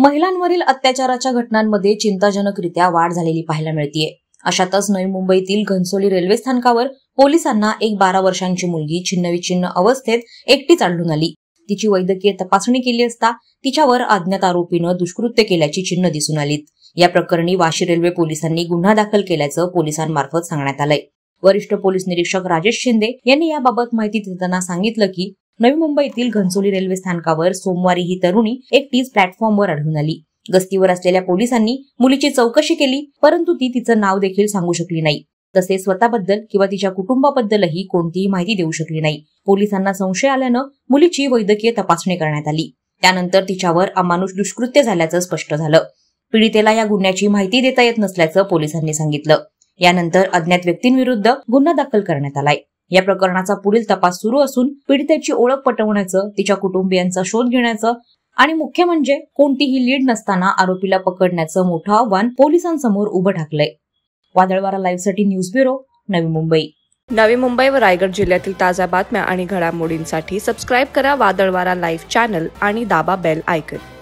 महिलांवरील अत्याचाराच्या घटनांमध्ये चिंताजनकरित्या वाढ झालेली पाहायला मिळतेय। अशातच नवी मुंबईतील घनसोली रेल्वे स्थानकावर पोलिसांना एक 12 वर्षांची मुलगी छिन्नविछिन्न अवस्थेत एकटीच आढळून आली। तिची वैद्यकीय तपासणी केली असता तिच्यावर अज्ञात आरोपीनं दुष्कृत्य केल्याची चिन्ह दिसून आलीत। या प्रकरणी वाशी रेल्वे पोलिसांनी गुन्हा दाखल केल्याचं पोलिसांमार्फत सांगण्यात आलंय। वरिष्ठ पोलीस निरीक्षक राजेश शिंदे यांनी याबाबत माहिती देताना सांगितलं की नवी मुंबईतील घनसोली रेल्वे स्थानकावर सोमवारी ही तरुणी एकटीच प्लॅटफॉर्मवर आढळून आली। गस्तीवर असलेल्या पोलिसांनी मुलीची चौकशी केली, परंतु ती तिचं नाव देखील सांगू शकली नाही। तसेच स्वतःबद्दल किंवा तिच्या कुटुंबाबद्दलही कोणतीही माहिती देऊ शकली नाही। पोलिसांना संशय आल्यानं मुलीची वैद्यकीय तपासणी करण्यात आली। त्यानंतर तिच्यावर अमानुष दुष्कृत्य झाल्याचं स्पष्ट झालं। पीडितेला या गुन्ह्याची माहिती देता येत नसल्याचं पोलिसांनी सांगितलं। यानंतर अज्ञात व्यक्तींविरुद्ध गुन्हा दाखल करण्यात आलाय। या प्रकरणाचा पुढील तपास सुरू असून पीडितेची ओळख पटवण्याचं, तिच्या कुटुंबियांचा शोध घेण्याचं आणि मुख्य म्हणजे कोणतीही लीड नसताना आरोपीला पकडण्याचं मोठं आव्हान पोलिसांसमोर उभं ठाकलंय। वादळवारा लाईव्हसाठी न्यूज ब्युरो, नवी मुंबई। नवी मुंबई व रायगड जिल्ह्यातील ताज्या बातम्या आणि घडामोडींसाठी सबस्क्राईब करा वादळवारा लाईव्ह चॅनल आणि दाबा बेल आयकॉन।